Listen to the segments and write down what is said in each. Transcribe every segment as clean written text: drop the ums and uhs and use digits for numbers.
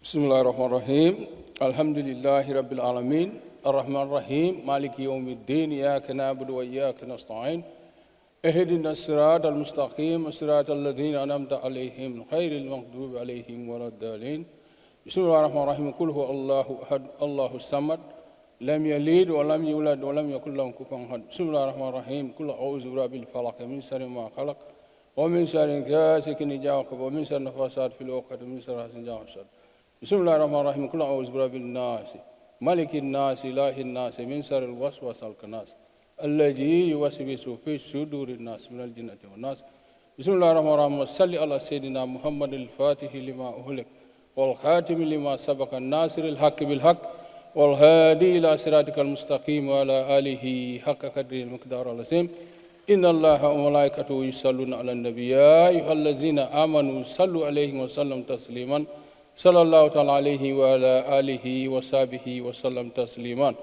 Bismillahir Rahmanir Rahim. Alhamdulillahi Rabbil Alameen. Ar-Rahman Rahim. Maliki Yawmiddin. Iyyaka na'budu wa iyyaka nasta'in. Ihdina as-sirata al-mustaqim. As-sirata alladhina an'amta alayhim ghayril maghdubi alayhim waladdallin. Bismillahir Rahmanir Rahim. Qul huwa Allahu ahad, Allahu samad. Lam yalid wa lam yulad wa lam yakul lahu kufuwan ahad. Bismillahir Rahmanir Rahim. Qul a'udzu birabbil falaq min sharri ma khalaq. ومن شر غاسق إذا وقب ومن شر النفاثات في العقد ومن شر حاسد إذا حسد بسم الله الرحمن الرحيم قل أعوذ برب الناس ملك الناس إله الناس من شر الوسواس الخناس الذي يوسوس في صدور الناس من الجنة والناس بسم الله الرحمن الرحيم صل على سيدنا محمد الفاتح لما أهلك والخاتم لما سبق الناصر الحق بالحق والهادي إلى صراطك المستقيم وعلى آله حق قدره المقدار العظيم إن الله وملائكته يصلون على النبي يا أيها الذين آمنوا صلوا عليه وسلم تسليما صلى الله تعالى عليه وعلى آله وصحبه وسلم تسليما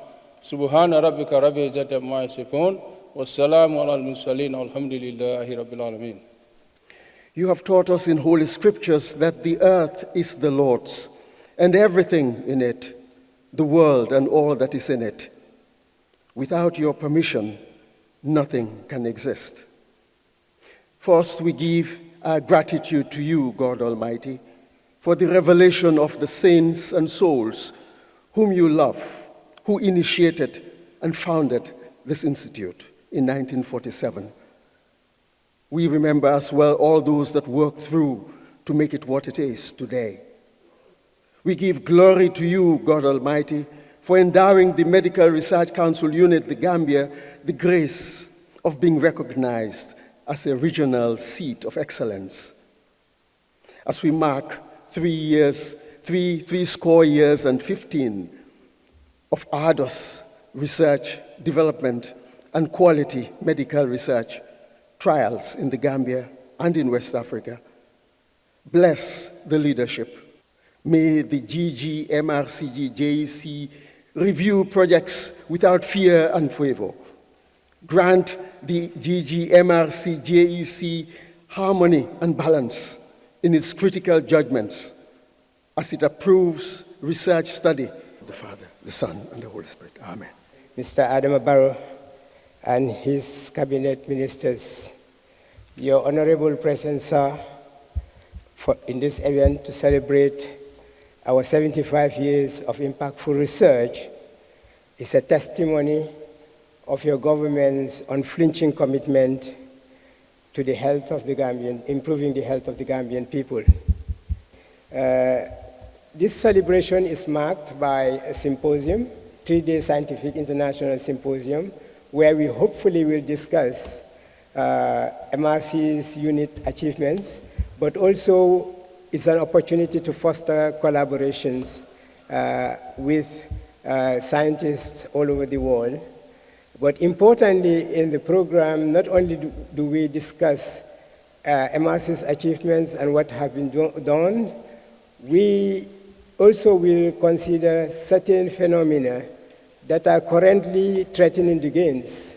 سبحان ربك رب العزة عما يصفون والسلام على المرسلين والحمد لله رب العالمين. You have taught us in Holy Scriptures that the earth is the Lord's and everything in it, the world and all that is in it. Without your permission, nothing can exist. First, we give our gratitude to you, God Almighty, for the revelation of the saints and souls whom you love, who initiated and founded this institute in 1947. We remember as well all those that worked through to make it what it is today. We give glory to you, God Almighty, for endowing the Medical Research Council Unit, the Gambia, the grace of being recognized as a regional seat of excellence. As we mark 3 score years and 15 of arduous research, development, and quality medical research trials in the Gambia and in West Africa, bless the leadership. May the GG, MRCG, JEC review projects without fear and favor. Grant the GG, MRC, JEC harmony and balance in its critical judgments as it approves research study. The Father, the Son, and the Holy Spirit. Amen. Mr. Adam Barrow and his cabinet ministers, your honorable presence, sir, in this event to celebrate our 75 years of impactful research is a testimony of your government's unflinching commitment to the health of the Gambian, improving the health of the Gambian people. This celebration is marked by a symposium, 3-day scientific international symposium, where we hopefully will discuss MRC's unit achievements, but also it's an opportunity to foster collaborations with scientists all over the world. But importantly, in the program, not only do we discuss MRC's achievements and what have been done, we also will consider certain phenomena that are currently threatening the gains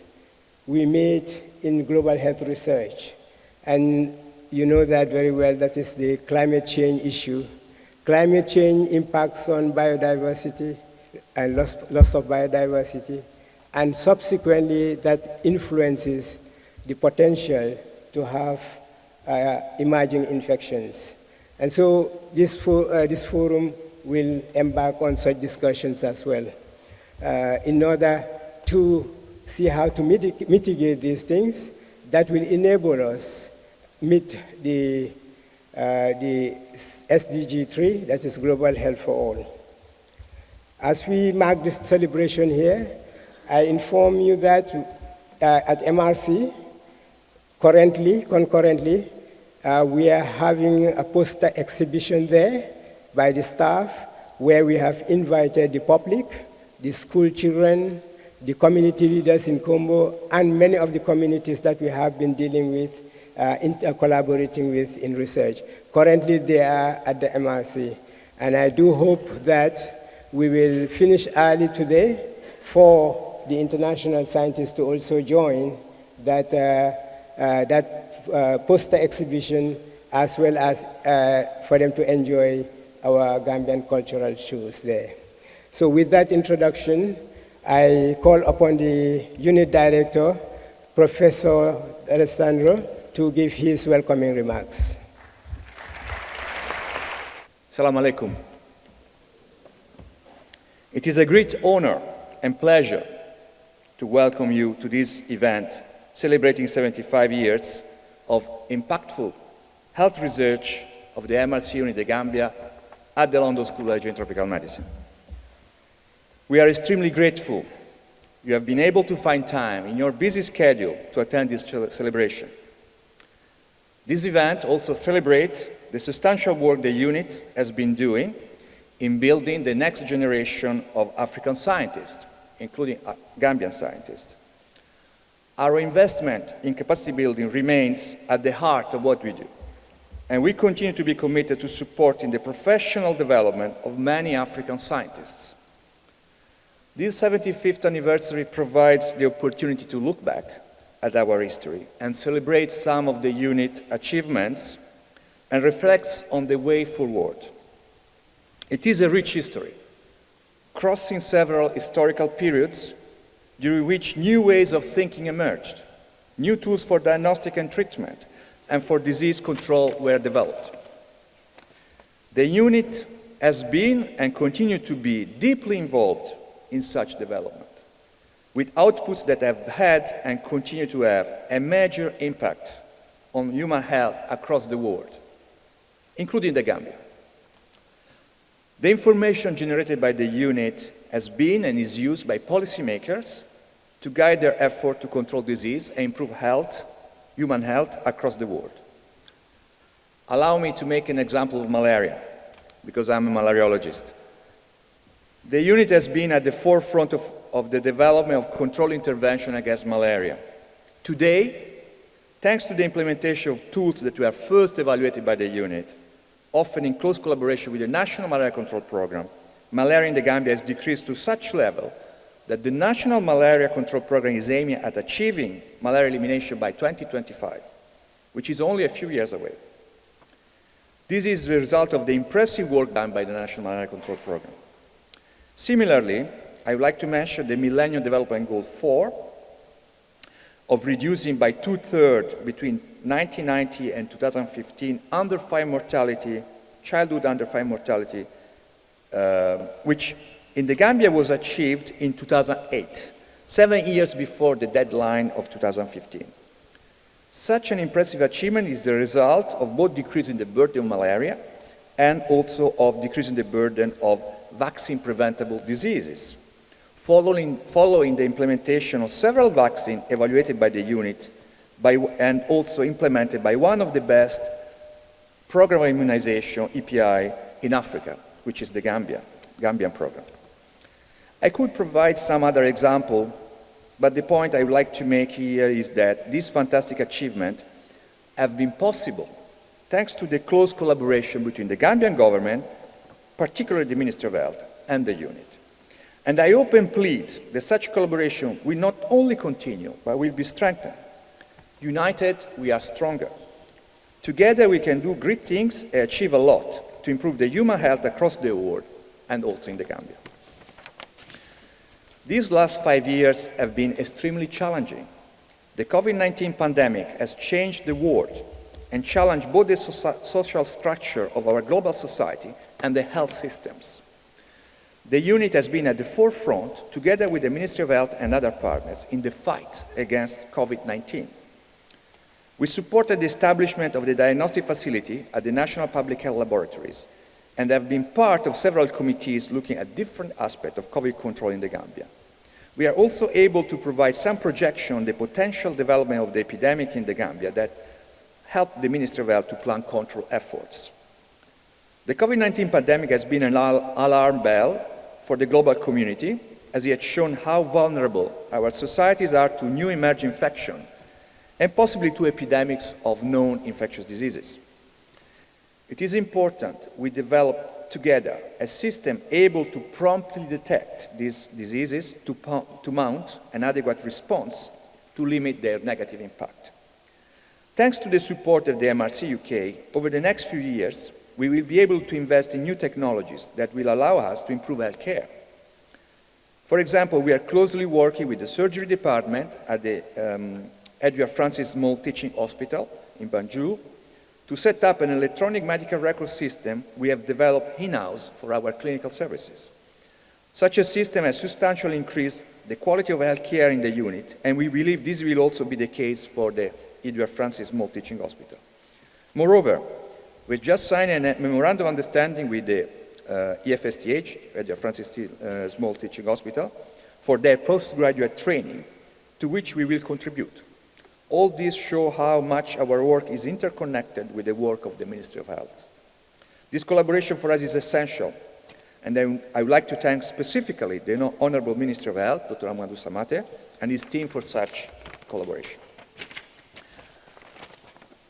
we made in global health research. And you know that very well, that is the climate change issue. Climate change impacts on biodiversity and loss of biodiversity, and subsequently that influences the potential to have emerging infections. And so this forum will embark on such discussions as well in order to see how to mitigate these things that will enable us meet the SDG 3, that is Global Health for All. As we mark this celebration here, I inform you that at MRC, concurrently, we are having a poster exhibition there by the staff where we have invited the public, the school children, the community leaders in Combo, and many of the communities that we have been dealing with, collaborating with in research. Currently, they are at the MRC. And I do hope that we will finish early today for the international scientists to also join that, poster exhibition, as well as for them to enjoy our Gambian cultural shows there. So with that introduction, I call upon the unit director, Professor Alessandro, to give his welcoming remarks. Assalamu alaikum. It is a great honor and pleasure to welcome you to this event celebrating 75 years of impactful health research of the MRC unit in Gambia at the London School of Hygiene and Tropical Medicine. We are extremely grateful you have been able to find time in your busy schedule to attend this celebration. This event also celebrates the substantial work the unit has been doing in building the next generation of African scientists, including Gambian scientists. Our investment in capacity building remains at the heart of what we do, and we continue to be committed to supporting the professional development of many African scientists. This 75th anniversary provides the opportunity to look back at our history and celebrate some of the unit achievements and reflects on the way forward. It is a rich history, crossing several historical periods during which new ways of thinking emerged, new tools for diagnostic and treatment, and for disease control were developed. The unit has been and continues to be deeply involved in such development, with outputs that have had and continue to have a major impact on human health across the world, including the Gambia. The information generated by the unit has been and is used by policymakers to guide their effort to control disease and improve health, human health across the world. Allow me to make an example of malaria, because I'm a malariologist. The unit has been at the forefront of the development of control intervention against malaria. Today, thanks to the implementation of tools that were first evaluated by the unit, often in close collaboration with the National Malaria Control Program, malaria in the Gambia has decreased to such level that the National Malaria Control Program is aiming at achieving malaria elimination by 2025, which is only a few years away. This is the result of the impressive work done by the National Malaria Control Program. Similarly, I would like to mention the Millennium Development Goal 4 of reducing by 2/3 between 1990 and 2015 under-5 mortality, childhood under-5 mortality, which in the Gambia was achieved in 2008, 7 years before the deadline of 2015. Such an impressive achievement is the result of both decreasing the burden of malaria and also of decreasing the burden of vaccine-preventable diseases, following the implementation of several vaccines evaluated by the unit and also implemented by one of the best program of immunization, EPI, in Africa, which is the Gambian program. I could provide some other example, but the point I would like to make here is that this fantastic achievement have been possible thanks to the close collaboration between the Gambian government, particularly the Ministry of Health, and the unit. And I hope and plead that such collaboration will not only continue, but will be strengthened. United, we are stronger. Together, we can do great things and achieve a lot to improve the human health across the world and also in the Gambia. These last 5 years have been extremely challenging. The COVID-19 pandemic has changed the world and challenged both the social structure of our global society and the health systems. The unit has been at the forefront, together with the Ministry of Health and other partners, in the fight against COVID-19. We supported the establishment of the diagnostic facility at the National Public Health Laboratories and have been part of several committees looking at different aspects of COVID control in the Gambia. We are also able to provide some projection on the potential development of the epidemic in the Gambia that helped the Ministry of Health to plan control efforts. The COVID-19 pandemic has been an alarm bell for the global community, as it has shown how vulnerable our societies are to new emerging infections and possibly to epidemics of known infectious diseases. It is important we develop together a system able to promptly detect these diseases to mount an adequate response to limit their negative impact. Thanks to the support of the MRC UK, over the next few years, we will be able to invest in new technologies that will allow us to improve healthcare. For example, we are closely working with the surgery department at the Edward Francis Small Teaching Hospital in Banjul to set up an electronic medical record system we have developed in-house for our clinical services. Such a system has substantially increased the quality of healthcare in the unit, and we believe this will also be the case for the Edward Francis Small Teaching Hospital. Moreover, we just signed a memorandum of understanding with the EFSTH, Edward Francis Small Teaching Hospital, for their postgraduate training, to which we will contribute. All these show how much our work is interconnected with the work of the Ministry of Health. This collaboration for us is essential, and I would like to thank specifically the Honorable Minister of Health, Dr. Amadou Samate, and his team for such collaboration.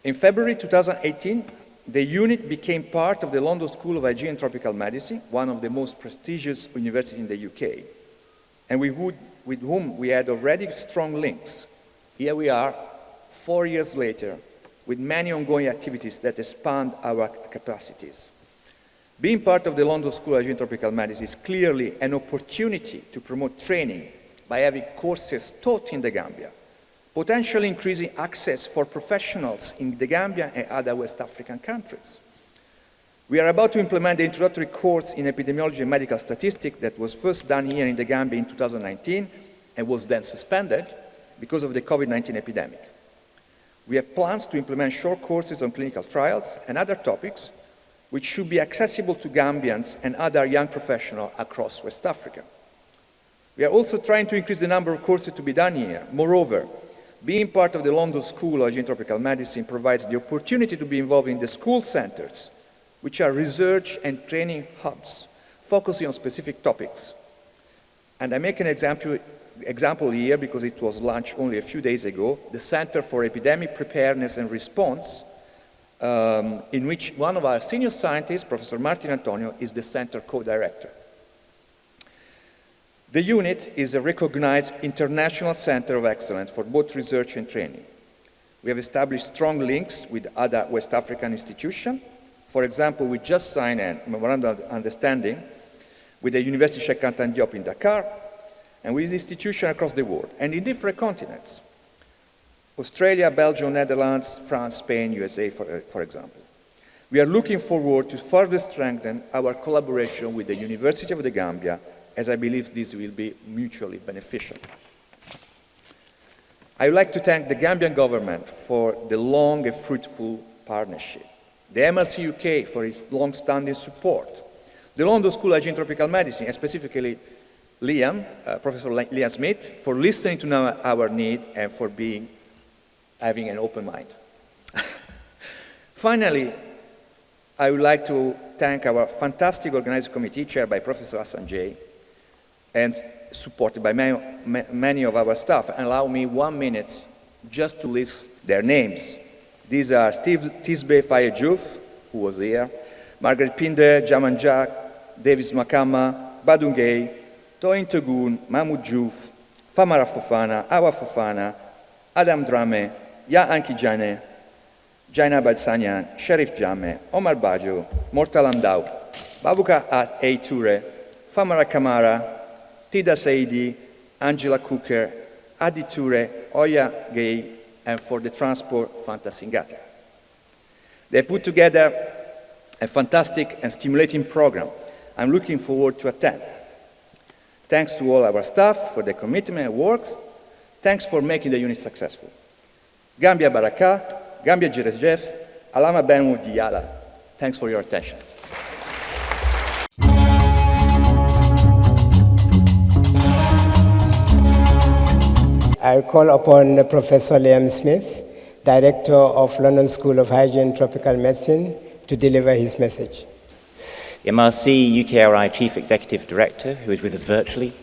In February 2018, the unit became part of the London School of Hygiene and Tropical Medicine, one of the most prestigious universities in the UK, and with whom we had already strong links. Here we are, 4 years later, with many ongoing activities that expand our capacities. Being part of the London School of Hygiene and Tropical Medicine is clearly an opportunity to promote training by having courses taught in the Gambia, potentially increasing access for professionals in the Gambia and other West African countries. We are about to implement the introductory course in epidemiology and medical statistics that was first done here in the Gambia in 2019 and was then suspended because of the COVID-19 epidemic. We have plans to implement short courses on clinical trials and other topics which should be accessible to Gambians and other young professionals across West Africa. We are also trying to increase the number of courses to be done here. Moreover, being part of the London School of Hygiene and Tropical Medicine provides the opportunity to be involved in the school centers, which are research and training hubs, focusing on specific topics. And I make an example here because it was launched only a few days ago, the Center for Epidemic Preparedness and Response, in which one of our senior scientists, Professor Martin Antonio, is the center co-director. The unit is a recognized international center of excellence for both research and training. We have established strong links with other West African institutions. For example, we just signed a memorandum of understanding with the University Cheikh Anta Diop in Dakar and with institutions across the world and in different continents. Australia, Belgium, Netherlands, France, Spain, USA, for example. We are looking forward to further strengthen our collaboration with the University of the Gambia, as I believe this will be mutually beneficial. I would like to thank the Gambian government for the long and fruitful partnership, the Mrc UK for its long-standing support, the London School of Hygiene and Tropical Medicine, and specifically Professor Liam Smith, for listening to our need and for having an open mind. Finally, I would like to thank our fantastic organizing committee chaired by Professor Hassan J. and supported by many of our staff. And allow me 1 minute just to list their names. These are Steve Tisbe Fayejouf, who was here, Margaret Pinder, Jaman Jack, Davis Makama, Badungay, Toyin Togun, Mahmoud Jouf, Famara Fofana, Awa Fofana, Adam Drame, Ya Anki Jane, Jaina Badsanyan, Sharif Jame, Omar Bajo, Mortal Andau, Babuka A. Ture, Famara Kamara, Tida Saidi, Angela Cooker, Adi Ture, Oya Gay, and for the transport, Fanta Singata. They put together a fantastic and stimulating program I'm looking forward to attend. Thanks to all our staff for their commitment and works. Thanks for making the unit successful. Gambia Baraka, Gambia Jirejef, Alama Benwu Diyala. Thanks for your attention. I call upon Professor Liam Smith, Director of London School of Hygiene and Tropical Medicine, to deliver his message. The MRC UKRI Chief Executive Director, who is with us virtually,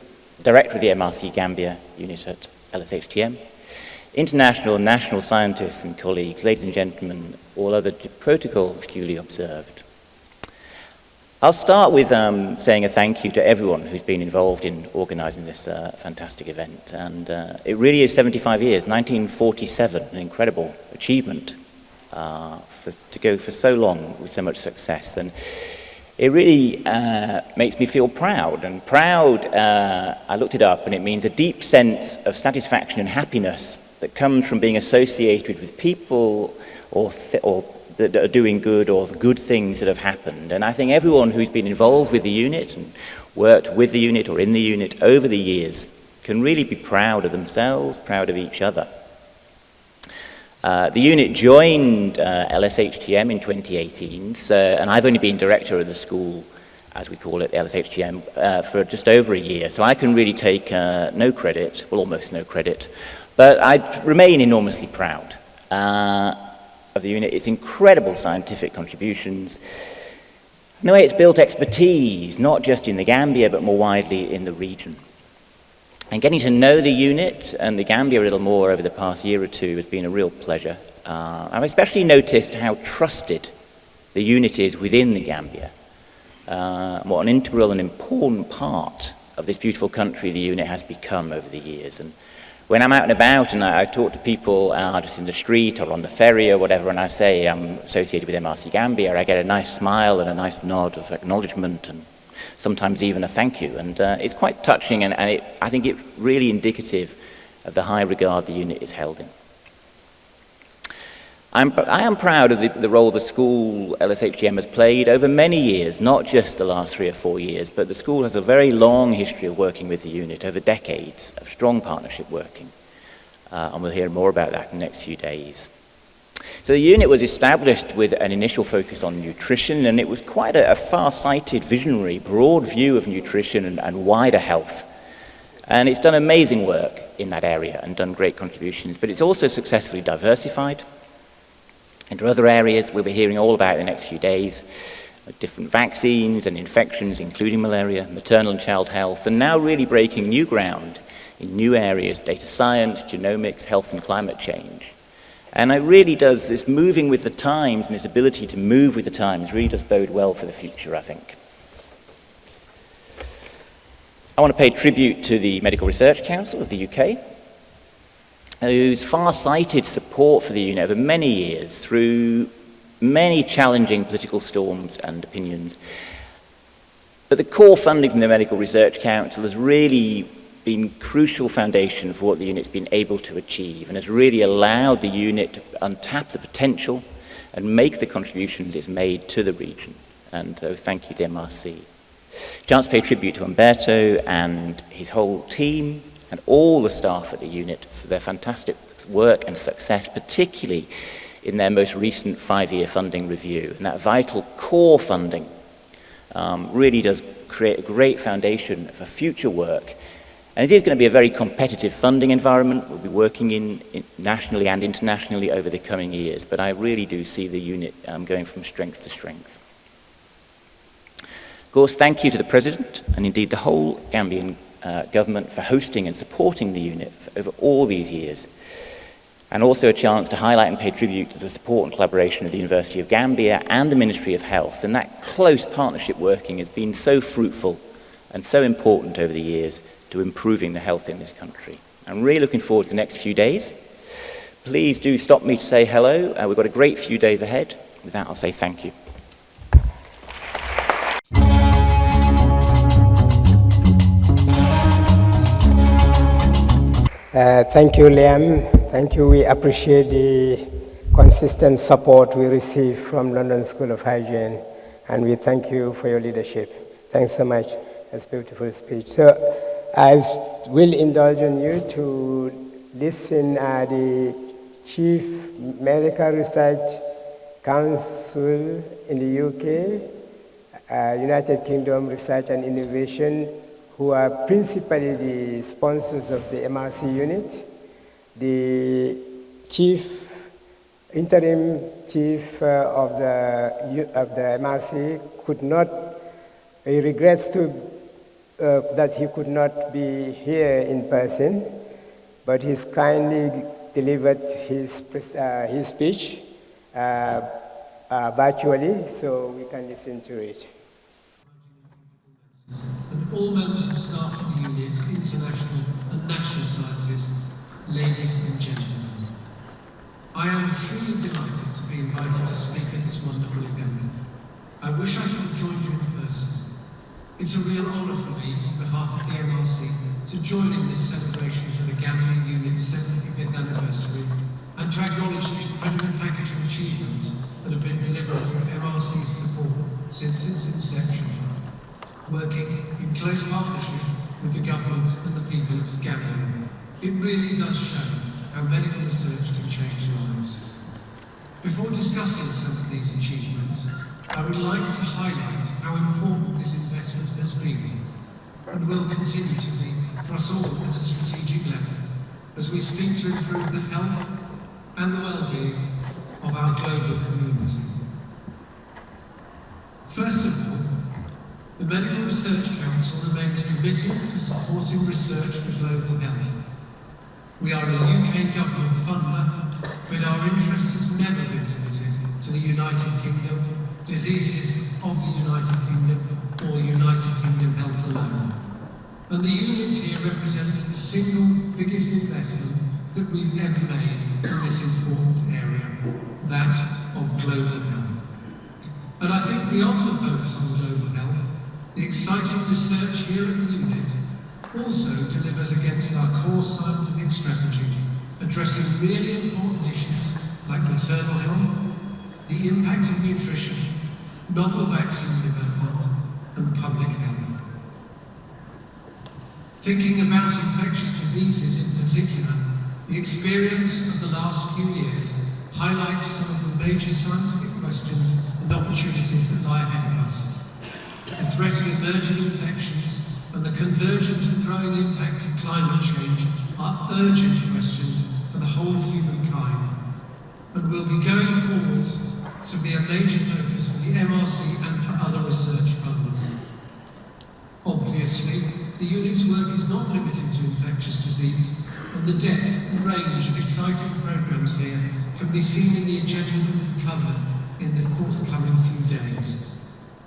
Director of the MRC Gambia unit at LSHTM, international and national scientists and colleagues, ladies and gentlemen, all other protocols duly observed. I'll start with saying a thank you to everyone who's been involved in organising this fantastic event. And it really is 75 years, 1947, an incredible achievement. to go for so long with so much success. And it really makes me feel proud. And proud, I looked it up, and it means a deep sense of satisfaction and happiness that comes from being associated with people or that are doing good, or the good things that have happened. And I think everyone who's been involved with the unit and worked with the unit or in the unit over the years can really be proud of themselves, proud of each other. The unit joined LSHTM in 2018, and I've only been director of the school, as we call it, LSHTM, for just over a year. So I can really take no credit, well, almost no credit, but I remain enormously proud of the unit, its incredible scientific contributions, and the way it's built expertise, not just in the Gambia, but more widely in the region. And getting to know the unit and the Gambia a little more over the past year or two has been a real pleasure. I've especially noticed how trusted the unit is within the Gambia. What an integral and important part of this beautiful country the unit has become over the years. And when I'm out and about and I talk to people just in the street or on the ferry or whatever, and I say I'm associated with Mrc Gambia, I get a nice smile and a nice nod of acknowledgement, and sometimes even a thank you. And it's quite touching, and I think it's really indicative of the high regard the unit is held in. I am proud of the role the school, LSHTM, has played over many years, not just the last 3 or 4 years, but the school has a very long history of working with the unit, over decades of strong partnership working. And we'll hear more about that in the next few days. So the unit was established with an initial focus on nutrition, and it was quite a far-sighted, visionary, broad view of nutrition and wider health. And it's done amazing work in that area and done great contributions, but it's also successfully diversified into other areas we'll be hearing all about in the next few days, different vaccines and infections, including malaria, maternal and child health, and now really breaking new ground in new areas, data science, genomics, health and climate change. And it really does, this moving with the times and this ability to move with the times really does bode well for the future, I think. I want to pay tribute to the Medical Research Council of the UK, whose far-sighted support for the unit over many years through many challenging political storms and opinions. But the core funding from the Medical Research Council has really been crucial foundation for what the unit's been able to achieve, and has really allowed the unit to untap the potential and make the contributions it's made to the region. And so thank you to MRC. Chance to pay tribute to Umberto and his whole team and all the staff at the unit for their fantastic work and success, particularly in their most recent 5-year funding review. And that vital core funding really does create a great foundation for future work. And it is going to be a very competitive funding environment we'll be working in nationally and internationally over the coming years, but I really do see the unit going from strength to strength. Of course, thank you to the President and indeed the whole Gambian government for hosting and supporting the unit over all these years, and also a chance to highlight and pay tribute to the support and collaboration of the University of Gambia and the Ministry of Health. And that close partnership working has been so fruitful and so important over the years to improving the health in this country. I'm really looking forward to the next few days. Please do stop me to say hello. We've got a great few days ahead. With that, I'll say thank you. Thank you, Liam. Thank you. We appreciate the consistent support we receive from London School of Hygiene, and we thank you for your leadership. Thanks so much. That's a beautiful speech. So I will indulge in you to listen the Chief Medical Research Council in the UK, United Kingdom Research and Innovation, who are principally the sponsors of the MRC unit. The interim chief of the MRC could not, he regrets that he could not be here in person, but he's kindly delivered his speech virtually, so we can listen to it. And all members and staff of the unit, international and national scientists, ladies and gentlemen, I am truly delighted to be invited to speak at this wonderful event. I wish I could have joined you in person. It's a real honour for me, on behalf of the MRC, to join in this celebration for the Gambian Unit's 75th anniversary and to acknowledge the incredible package of achievements that have been delivered through MRC's support since its inception, working in close partnership with the government and the people of Gambia. It really does show how medical research can change lives. Before discussing some of these achievements, I would like to highlight how important this investment has been and will continue to be for us all at a strategic level as we seek to improve the health and the well-being of our global community. First of all, the Medical Research Council remains committed to supporting research for global health. We are a UK government funder, but our interest has never been limited to the United Kingdom, diseases of the United Kingdom, or United Kingdom health alone. And the unit here represents the single biggest investment that we've ever made in this important area, that of global health. And I think beyond the focus on global health, the exciting research here at the unit also delivers against our core scientific strategy, addressing really important issues like maternal health, the impact of nutrition, novel vaccine development, and public health. Thinking about infectious diseases in particular, the experience of the last few years highlights some of the major scientific questions and opportunities that lie ahead of us. The threat of emerging infections and the convergent and growing impact of climate change are urgent questions for the whole of humankind and will be going forwards to be a major focus for the MRC and for other research funders. Obviously, the unit's work is not limited to infectious disease, and the depth and range of exciting programs here can be seen in the agenda that will be covered in the forthcoming few days.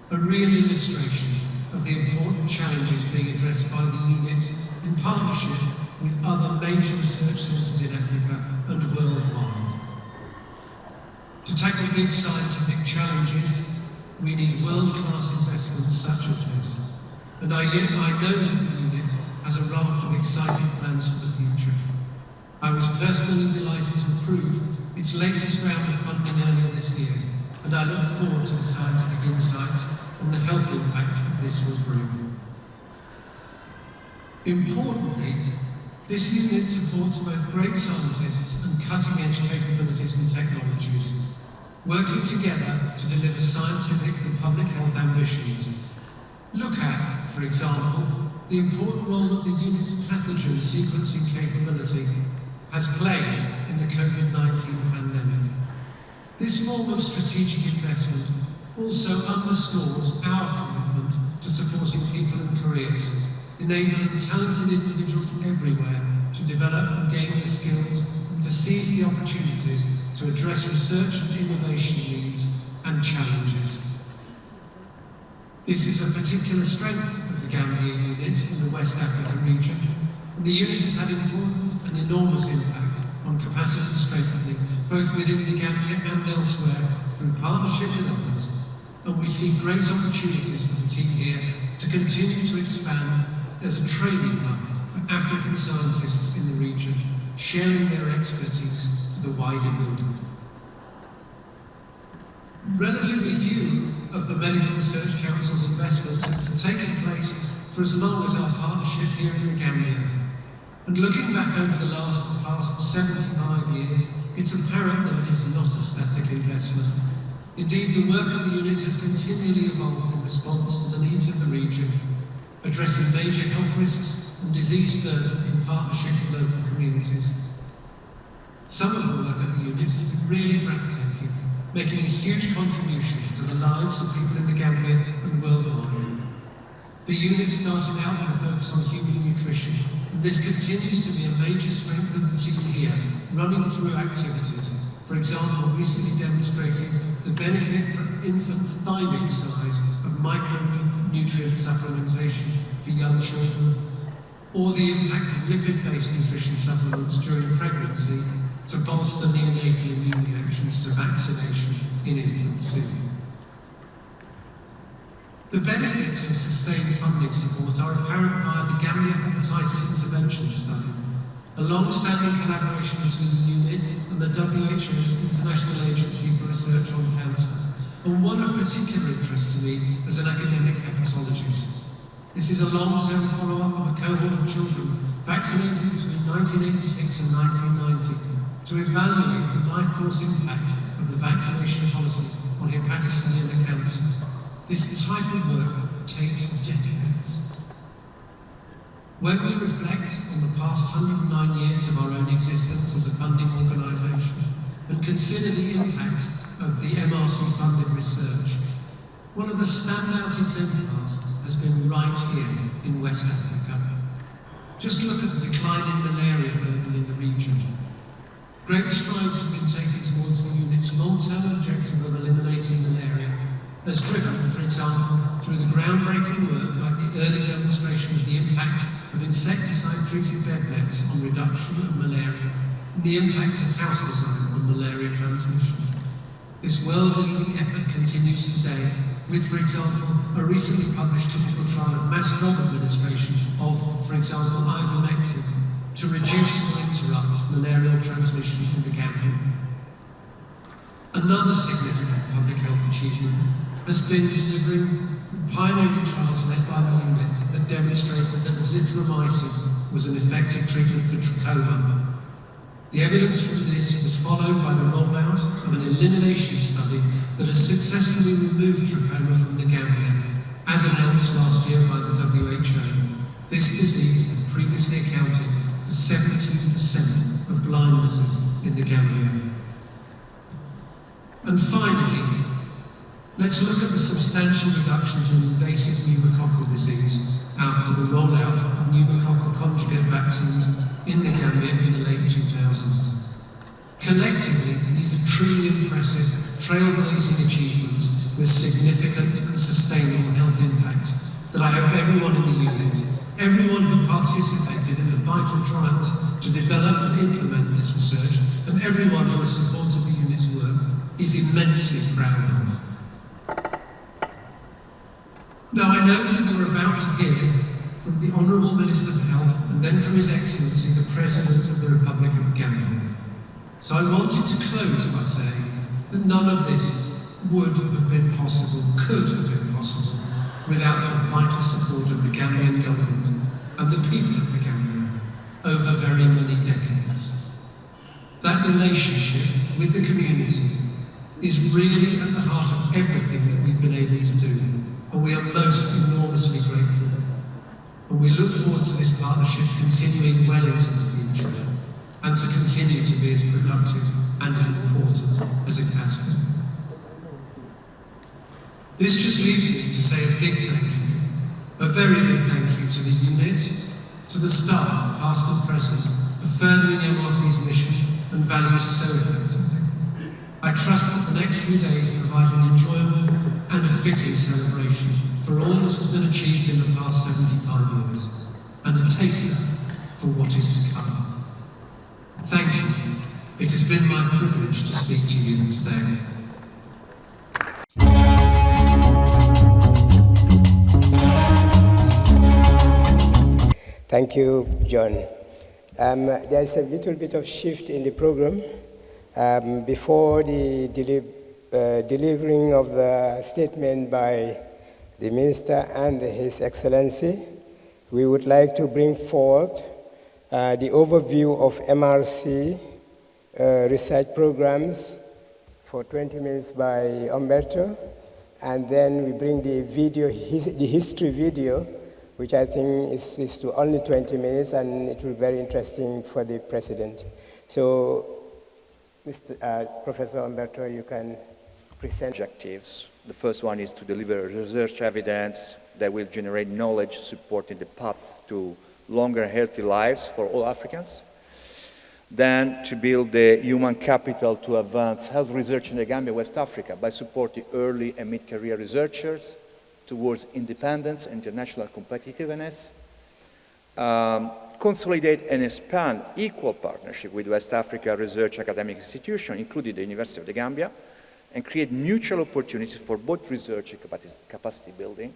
A real illustration of the important challenges being addressed by the unit in partnership with other major research centres in Africa and worldwide. To tackle big scientific challenges, we need world-class investments such as this. And I know that the unit has a raft of exciting plans for the future. I was personally delighted to approve its latest round of funding earlier this year, and I look forward to the scientific insights and the health impacts that this will bring. Importantly, this unit supports both great scientists and cutting-edge capabilities and technologies, working together to deliver scientific and public health ambitions. Look at, for example, the important role that the unit's pathogen sequencing capability has played in the COVID-19 pandemic. This form of strategic investment also underscores our commitment to supporting people and careers, enabling talented individuals everywhere to develop and gain the skills and to seize the opportunities to address research and innovation needs and challenges. This is a particular strength of the Gambia unit in the West Africa region, and the unit has had important and enormous impact on capacity strengthening both within the Gambia and elsewhere through partnership with others. And we see great opportunities for the team here to continue to expand as a training hub for African scientists in the region, sharing their expertise for the wider good. Relatively few of the Medical Research Council's investments have taken place for as long as our partnership here in the Gambia. And looking back over the past 75 years, it's apparent that it is not a static investment. Indeed, the work of the unit has continually evolved in response to the needs of the region, addressing major health risks and disease burden in partnership with local communities. Some of the work at the unit has been really breathtaking, making a huge contribution to the lives of people in the Gambia and worldwide. The unit started out with a focus on human nutrition, and this continues to be a major strength of the team here, running through activities. For example, recently demonstrating the benefit for infant thymic size of micronutrient supplementation for young children, or the impact of lipid-based nutrition supplements during pregnancy to bolster neonatal immune reactions to vaccination in infancy. The benefits of sustained funding support are apparent via the Gambia Hepatitis Intervention Study, a long-standing collaboration between the unit and the WHO's International Agency for Research on Cancer, and one of particular interest to me as an academic hepatologist. This is a long-term follow-up of a cohort of children vaccinated between 1986 and 1990 to evaluate the life course impact of the vaccination policy on hepatocellular cancer. This type of work takes decades. When we reflect on the past 109 years of our own existence as a funding organisation and consider the impact of the MRC-funded research, one of the standout exemplars has been right here in West Africa. Just look at the decline in malaria burden in the region. Great strides have been taken towards the unit's long-term objective of eliminating malaria, as driven, for example, through the groundbreaking work like the early demonstration of the impact of insecticide-treated bed nets on reduction of malaria and the impact of house design on malaria transmission. This world-leading effort continues today with, for example, a recently published typical trial of mass drug administration of, for example, ivermectin to reduce or interrupt malarial transmission in the Gambia. Another significant public health achievement has been delivering the pioneering trials led by the unit that demonstrated that azithromycin was an effective treatment for trachoma. The evidence from this was followed by the rollout of an elimination study that has successfully removed trachoma from the Gambia, as announced last year by the WHO. This disease had previously accounted for 17% of blindnesses in the Gambia. And finally, let's look at the substantial reductions in invasive pneumococcal disease after the rollout of pneumococcal conjugate vaccines in the Gambia in the late 2000s. Collectively, these are truly impressive, trailblazing achievements with significant and sustainable health impacts that I hope everyone in the unit, everyone who participated in the vital trials to develop and implement this research, and everyone who has supported the unit's work is immensely proud of. Now, I know that you're about to hear from the Honourable Minister for Health and then from His Excellency, the President of the Republic of Gambia. So I wanted to close by saying that none of this would have been possible, could have been possible, without the vital support of the Gambian government and the people of the Gambia over very many decades. That relationship with the community is really at the heart of everything that we've been able to do, and we are most enormously grateful. And we look forward to this partnership continuing well into the future and to continue to be as productive and important as it has been. This just leaves me to say a big thank you, a very big thank you to the unit, to the staff, past and present, for furthering MRC's mission and values so effectively. I trust that the next few days provide an enjoyable and a fitting celebration for all that has been achieved in the past 75 years, and a taster for what is to come. Thank you. It has been my privilege to speak to you today. Thank you, John. There's a little bit of shift in the program. Before the delivering of the statement by the Minister and His Excellency, we would like to bring forth the overview of MRC research programs for 20 minutes by Umberto, and then we bring the video, the history video, which I think is to only 20 minutes, and it will be very interesting for the President. So, Professor Umberto, you can present. Objectives. The first one is to deliver research evidence that will generate knowledge supporting the path to longer healthy lives for all Africans. Then to build the human capital to advance health research in the Gambia, West Africa, by supporting early and mid-career researchers towards independence and international competitiveness. consolidate and expand equal partnership with West Africa research academic institutions, including the University of the Gambia, and create mutual opportunities for both research and capacity building.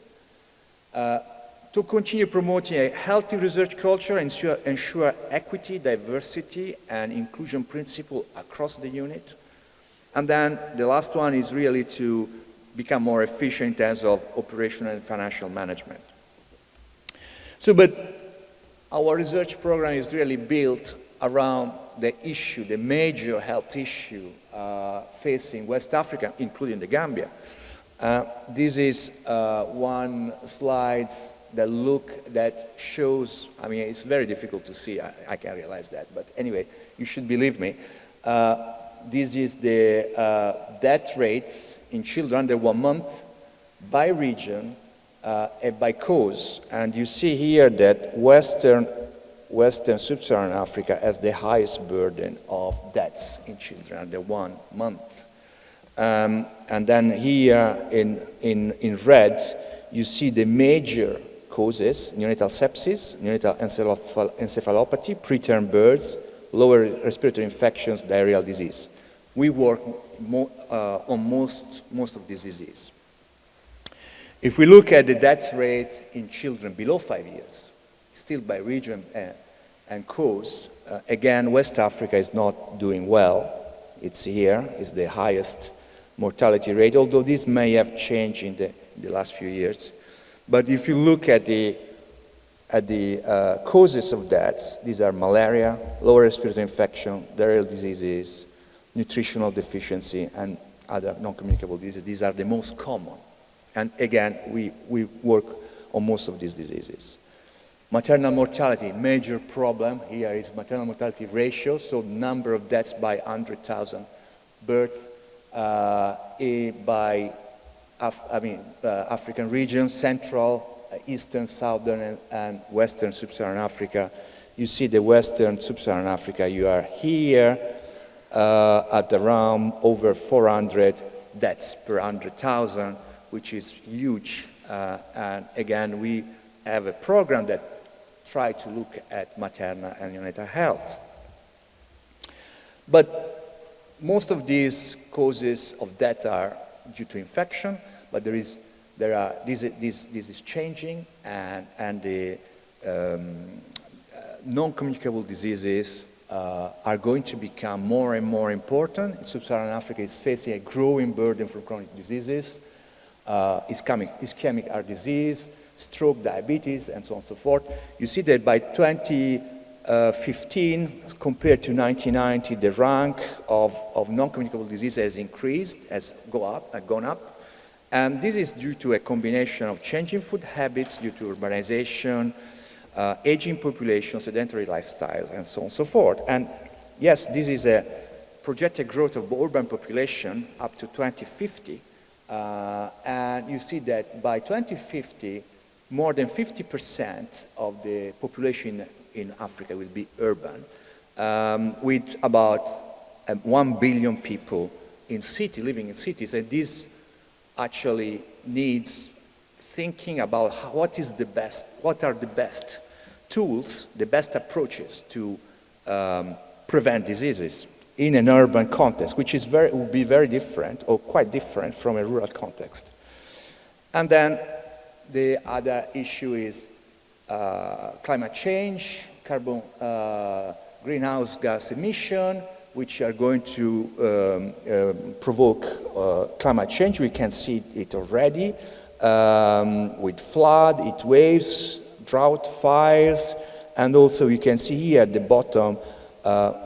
To continue promoting a healthy research culture and ensure equity, diversity, and inclusion principle across the unit. And then the last one is really to become more efficient in terms of operational and financial management. So, but our research program is really built around the issue, the major health issue facing West Africa, including the Gambia. This is one slide that shows, I mean, it's very difficult to see, I can realize that, but anyway, you should believe me. This is the death rates in children under 1 month by region and by cause. And you see here that Western Sub-Saharan Africa has the highest burden of deaths in children under 1 month. And then here in red, you see the major causes: neonatal sepsis, neonatal encephalopathy, preterm births, lower respiratory infections, diarrheal disease. We work on most of these diseases. If we look at the death rate in children below 5 years, still by region and cause, again, West Africa is not doing well. It's here, it's the highest mortality rate, although this may have changed in the last few years. But if you look at the causes of deaths, these are malaria, lower respiratory infection, diarrheal diseases, nutritional deficiency, and other non-communicable diseases. These are the most common. And again, we work on most of these diseases. Maternal mortality, major problem here is maternal mortality ratio, so number of deaths by 100,000 births by African regions, Central, Eastern, Southern, and Western Sub-Saharan Africa. You see the Western Sub-Saharan Africa, you are here at around over 400 deaths per 100,000, which is huge. And again, we have a program that tries to look at maternal and neonatal health. But most of these causes of death are due to infection, but this is changing, and the non-communicable diseases are going to become more and more important. Sub-Saharan Africa is facing a growing burden from chronic diseases, ischemic heart disease, stroke, diabetes, and so on and so forth. You see that by 2015, compared to 1990, the rank of non-communicable disease has increased, has gone up. And this is due to a combination of changing food habits due to urbanization, aging population, sedentary lifestyles, and so on and so forth. And yes, this is a projected growth of the urban population up to 2050. And you see that by 2050, more than 50% of the population in Africa will be urban, with about 1 billion people living in cities. And this actually needs thinking about what are the best tools, the best approaches to prevent diseases in an urban context, which will be very different or quite different from a rural context. And then the other issue is climate change, greenhouse gas emission, which are going to provoke climate change. We can see it already with flood, heat waves, drought, fires, and also you can see here at the bottom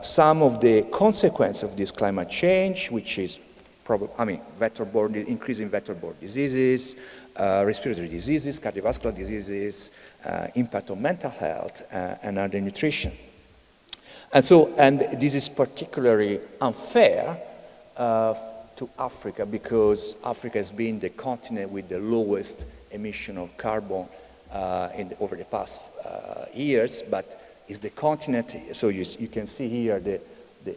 some of the consequences of this climate change, which is increasing vector-borne diseases, respiratory diseases, cardiovascular diseases, impact on mental health, and other nutrition. And this is particularly unfair to Africa, because Africa has been the continent with the lowest emission of carbon over the past years, but is the continent, so you can see here the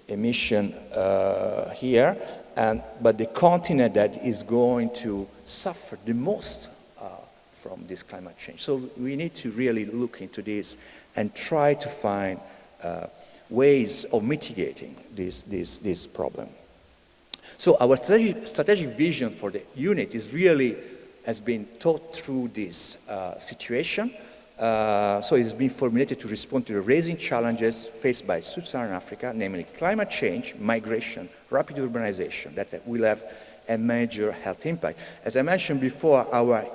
emission here, but the continent that is going to suffer the most from this climate change. So we need to really look into this and try to find ways of mitigating this problem. So our strategic vision for the unit has been thought through this situation. So it has been formulated to respond to the raising challenges faced by Sub-Saharan Africa, namely climate change, migration, rapid urbanization, that will have a major health impact. As I mentioned before, our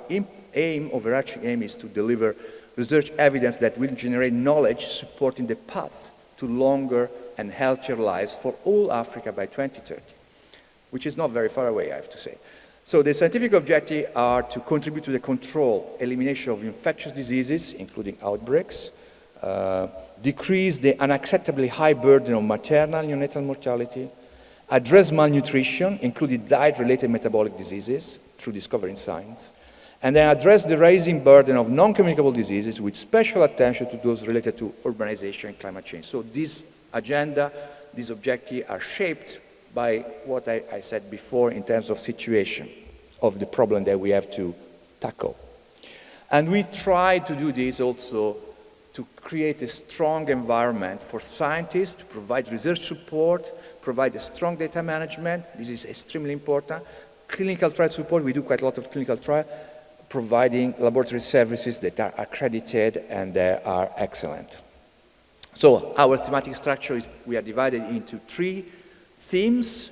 overarching aim is to deliver research evidence that will generate knowledge supporting the path to longer and healthier lives for all Africa by 2030, which is not very far away, I have to say. So the scientific objectives are to contribute to the control, elimination of infectious diseases, including outbreaks, decrease the unacceptably high burden of maternal and neonatal mortality, address malnutrition, including diet-related metabolic diseases through discovering science, and then address the rising burden of non-communicable diseases with special attention to those related to urbanization and climate change. So this agenda, these objectives are shaped by what I said before in terms of situation of the problem that we have to tackle. And we try to do this also to create a strong environment for scientists to provide research support, provide a strong data management. This is extremely important. Clinical trial support, we do quite a lot of clinical trial, providing laboratory services that are accredited and they are excellent. So our thematic structure is, we are divided into 3 themes.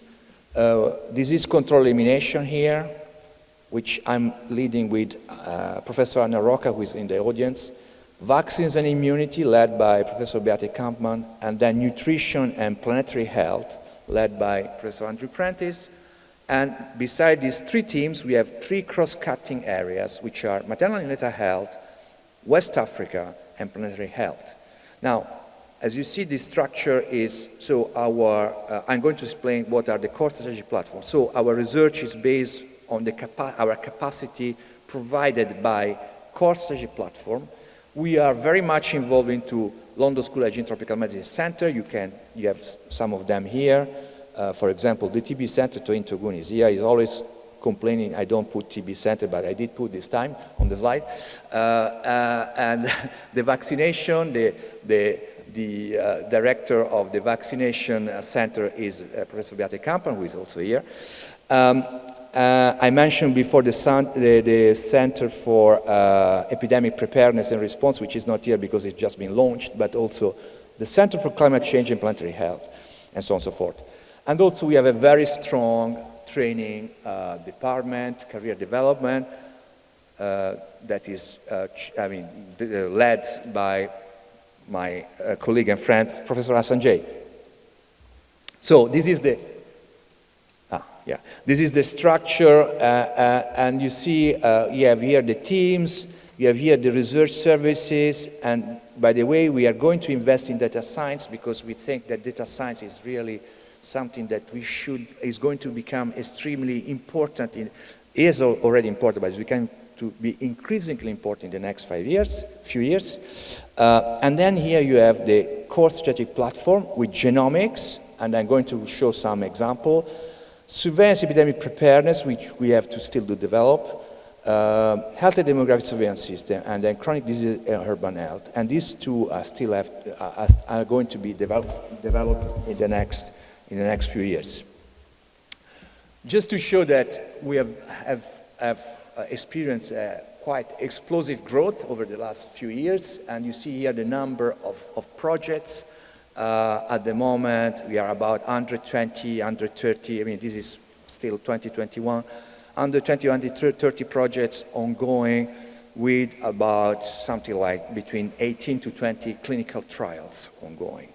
Disease control elimination here, which I'm leading with Professor Anna Roca, who is in the audience. Vaccines and immunity, led by Professor Beate Kampmann, and then nutrition and planetary health, led by Professor Andrew Prentice. And beside these 3 teams, we have 3 cross-cutting areas, which are maternal and neonatal health, West Africa, and planetary health. Now, as you see, this structure is, so I'm going to explain what are the core strategic platforms. So our research is based on our capacity provided by core strategic platform. We are very much involved into London School of Hygiene Tropical Medicine Center. You have some of them here. For example, the TB Center, Toyin Togun is here. He's always complaining I don't put TB Center, but I did put this time on the slide. And the vaccination, the director of the vaccination center is Professor Beate Kampmann, who is also here. I mentioned before the Center for Epidemic Preparedness and Response, which is not here because it's just been launched, but also the Center for Climate Change and Planetary Health, and so on and so forth. And also we have a very strong training department, career development, that is led by my colleague and friend, Professor Hassan Jay. So this is the this is the structure, and you see you have here the teams, you have here the research services, and by the way, we are going to invest in data science because we think that data science is really something that is going to become extremely important, is already important, but it's becoming to be increasingly important in the next few years. And then here you have the core strategic platform with genomics, and I'm going to show some example. Surveillance epidemic preparedness, which we have to still develop, health and demographic surveillance system, and then chronic disease and urban health. And these 2 are going to be developed in the next few years. Just to show that we have experienced quite explosive growth over the last few years, and you see here the number of projects. At the moment, we are about 120, 130, I mean, this is still 2021, 120, 130 projects ongoing with about something like between 18 to 20 clinical trials ongoing.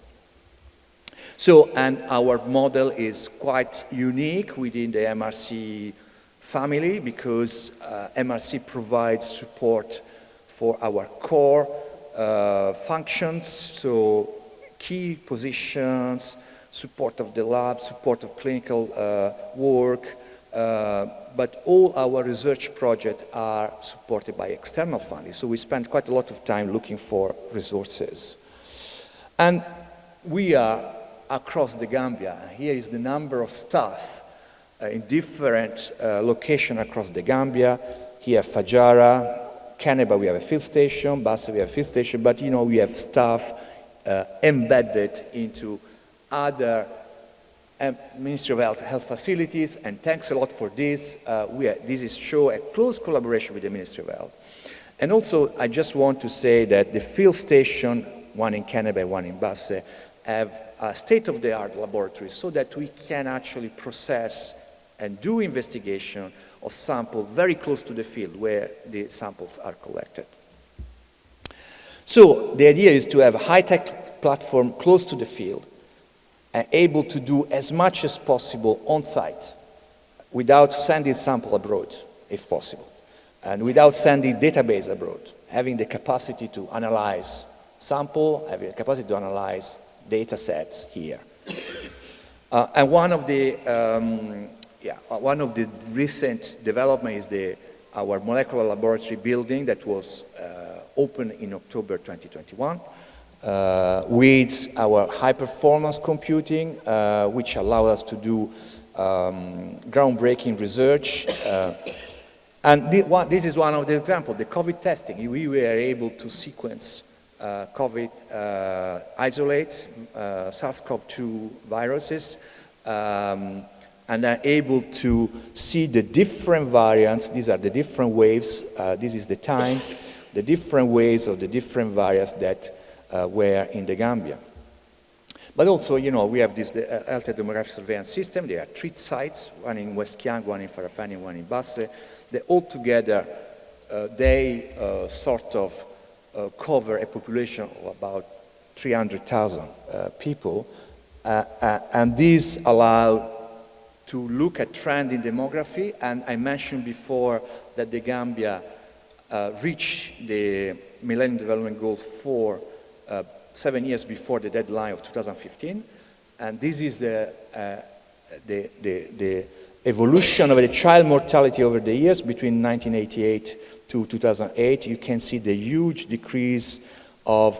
So, and our model is quite unique within the MRC family because MRC provides support for our core functions, so key positions, support of the lab, support of clinical work, but all our research projects are supported by external funding. So we spend quite a lot of time looking for resources. And we are across the Gambia. Here is the number of staff in different locations across the Gambia. Here Fajara, Canada, we have a field station, Basse, we have a field station, but we have staff embedded into other Ministry of Health facilities, and thanks a lot for this. This is show a close collaboration with the Ministry of Health. And also, I just want to say that the field station, one in Canada, one in Basse, have state-of-the-art laboratories so that we can actually process and do investigation of samples very close to the field where the samples are collected. So the idea is to have a high-tech platform close to the field and able to do as much as possible on-site without sending sample abroad, if possible, and without sending database abroad, having the capacity to analyze sample, having the capacity to analyze data sets here. And one of the recent developments is our molecular laboratory building that was opened in October 2021 with our high-performance computing, which allowed us to do groundbreaking research. And this is one of the examples, the COVID testing. We were able to sequence COVID, isolate SARS-CoV-2 viruses, and are able to see the different variants. These are the different waves. This is the time, the different waves of the different variants that were in the Gambia. But also, we have this health demographic surveillance system. There are 3 sites, one in West Kiang, one in Farafani, one in Basse. They all together, they sort of cover a population of about 300,000 people. And these allow to look at trend in demography. And I mentioned before that the Gambia reached the Millennium Development Goal 4 7 years before the deadline of 2015. And this is the evolution of the child mortality over the years between 1988 to 2008. You can see the huge decrease of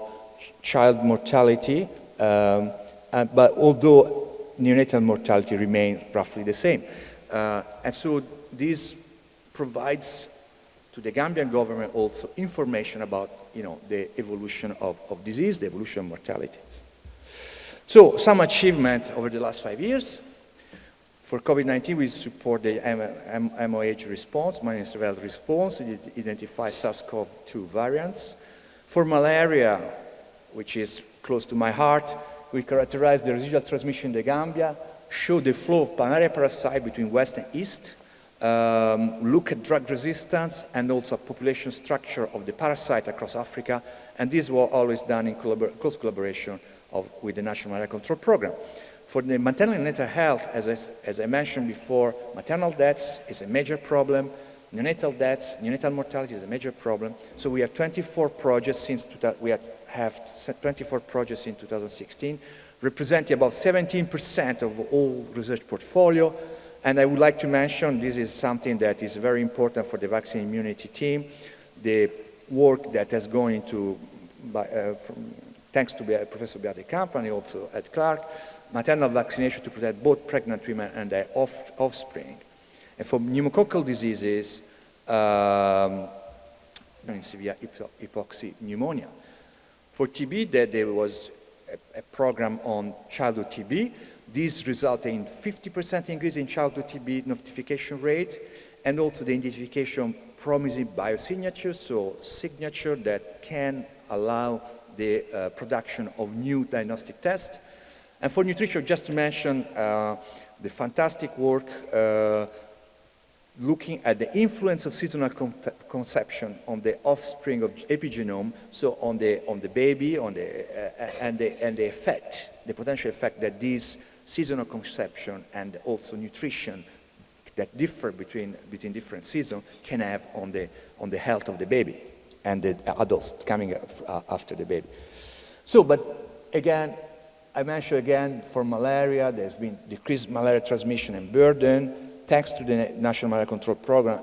child mortality, but although neonatal mortality remains roughly the same. And so this provides to the Gambian government also information about the evolution of disease, the evolution of mortalities. So some achievement over the last 5 years. For COVID-19, we support the MOH response, Ministry of Health response. It identifies SARS-CoV-2 variants. For malaria, which is close to my heart, we characterize the residual transmission in the Gambia, show the flow of malaria parasite between west and east, look at drug resistance and also population structure of the parasite across Africa, and this was always done in close collaboration with the National Malaria Control Program. For the maternal and neonatal health, as I mentioned before, maternal deaths is a major problem, neonatal deaths, neonatal mortality is a major problem. So we have 24 projects since we have 24 projects in 2016, representing about 17% of all research portfolio. And I would like to mention, this is something that is very important for the vaccine immunity team, the work that has gone into, thanks to Professor Beate Company, also at Clark, maternal vaccination to protect both pregnant women and their offspring. And for pneumococcal diseases, severe hypoxia pneumonia. For TB, there was a program on childhood TB. This resulted in 50% increase in childhood TB notification rate, and also the identification promising biosignatures, so signature that can allow the production of new diagnostic tests. And for nutrition, just to mention the fantastic work looking at the influence of seasonal conception on the offspring of epigenome, so on the baby, and the effect, the potential effect that this seasonal conception and also nutrition that differ between different seasons can have on the health of the baby and the adults coming after the baby. So, but again, I mentioned again, for malaria, there's been decreased malaria transmission and burden, thanks to the National Malaria Control Program,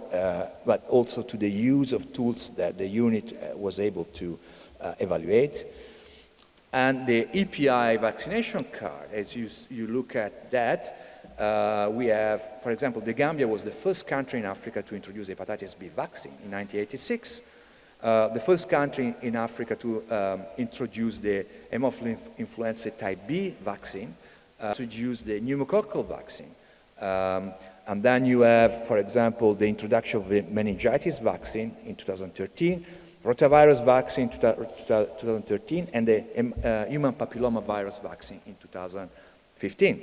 but also to the use of tools that the unit was able to evaluate. And the EPI vaccination card, as you look at that, we have, for example, the Gambia was the first country in Africa to introduce hepatitis B vaccine in 1986. the first country in Africa to introduce the Haemophilus influenzae type B vaccine, introduce the pneumococcal vaccine. And then you have, for example, the introduction of the meningitis vaccine in 2013, rotavirus vaccine in 2013, and the human papillomavirus vaccine in 2015.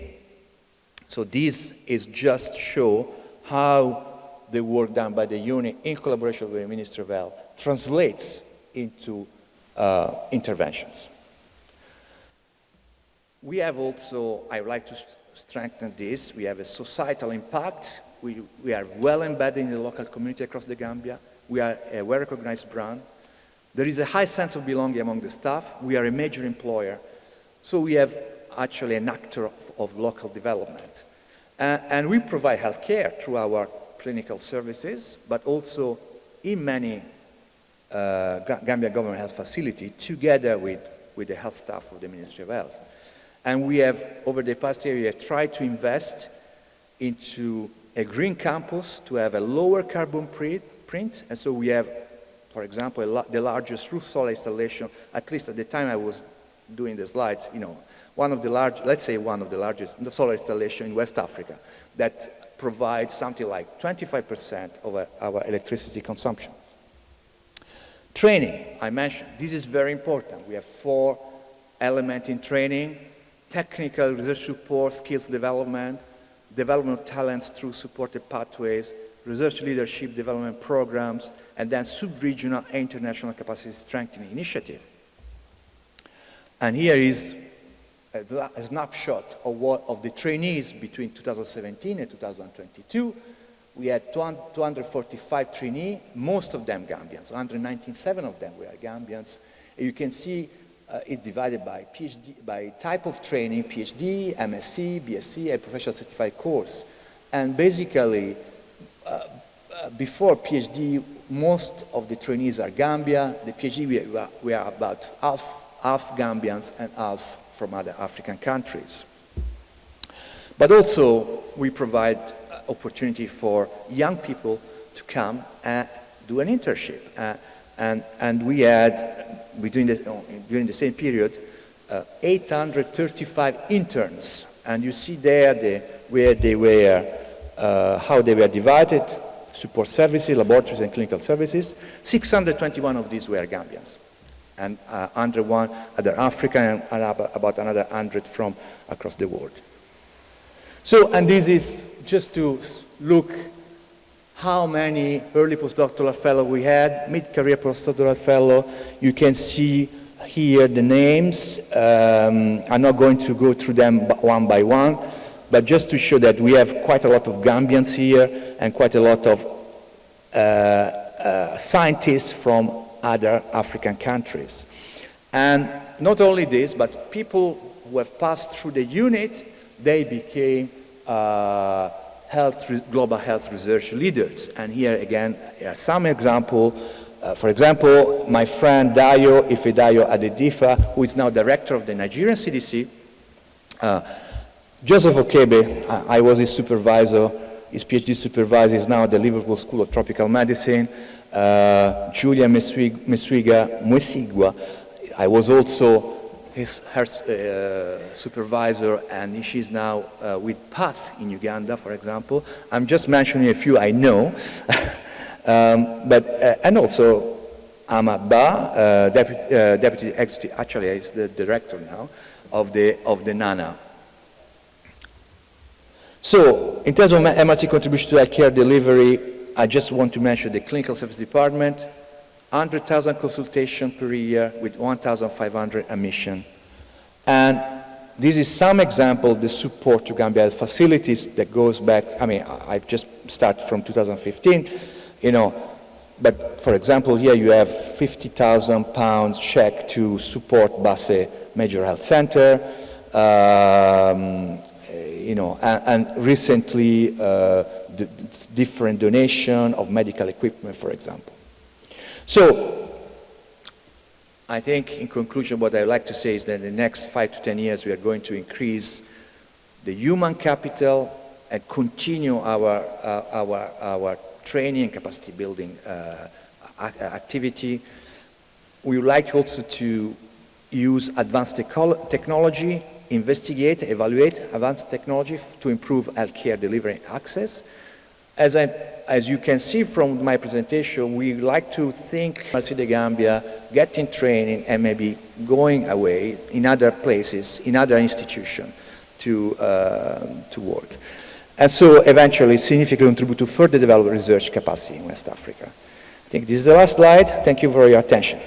So this is just show how the work done by the unit in collaboration with the Ministry of Health translates into interventions. We have also, I would like to strengthen this, we have a societal impact. We are well embedded in the local community across the Gambia. We are a well-recognized brand. There is a high sense of belonging among the staff. We are a major employer. So we have actually an actor of local development. And we provide healthcare through our clinical services, but also in many Gambia government health facilities together with the health staff of the Ministry of Health. And we have, over the past year, tried to invest into a green campus to have a lower carbon print. And so we have, for example, the largest roof solar installation, at least at the time I was doing the slides, you know, one of the largest solar installation in West Africa that provides something like 25% of our electricity consumption. Training, I mentioned, this is very important. We have 4 elements in training: technical research support, skills development, development of talents through supported pathways, research leadership development programs, and then sub-regional and international capacity strengthening initiative. And here is a snapshot of the trainees between 2017 and 2022. We had 245 trainees, most of them Gambians, 197 of them were Gambians. And you can see it's divided by PhD, by type of training, PhD, MSc, BSc, and professional certified course. And basically, before PhD, most of the trainees are Gambia. The PhD, we are about half Gambians and half from other African countries. But also, we provide opportunity for young people to come and do an internship. And we had, during the same period, 835 interns. And you see there where they were, how they were divided: support services, laboratories, and clinical services. 621 of these were Gambians. And other African, and about another 100 from across the world. So, and this is just to look how many early postdoctoral fellows we had, mid-career postdoctoral fellow. You can see here the names. I'm not going to go through them one by one, but just to show that we have quite a lot of Gambians here and quite a lot of scientists from other African countries. And not only this, but people who have passed through the unit, they became global health research leaders. And here again, some example. For example, my friend Dayo Ifedayo Adedifa, who is now director of the Nigerian CDC. Joseph Okebe, I was his supervisor, his PhD supervisor, is now at the Liverpool School of Tropical Medicine. Julia Mwesigwa, I was also her supervisor, and she's now with PATH in Uganda, for example. I'm just mentioning a few I know. And also Ahmad Ba, deputy executive, actually is the director now of the NANA. So, in terms of MRC contribution to healthcare delivery, I just want to mention the clinical service department, 100,000 consultations per year with 1,500 admission. And this is some example of the support to Gambia facilities that goes back, I mean, I just start from 2015, you know, but for example, here you have £50,000 check to support Basse Major Health Center, you know, and recently the different donation of medical equipment, for example. So, I think in conclusion what I'd like to say is that in the next 5 to 10 years we are going to increase the human capital and continue our training and capacity building activity. We would like also to use advanced technology, investigate, evaluate advanced technology to improve healthcare delivery and access. As you can see from my presentation, we like to think Mrc Gambia, getting training and maybe going away in other places, in other institutions to work. And so eventually significantly contribute to further develop research capacity in West Africa. I think this is the last slide. Thank you for your attention.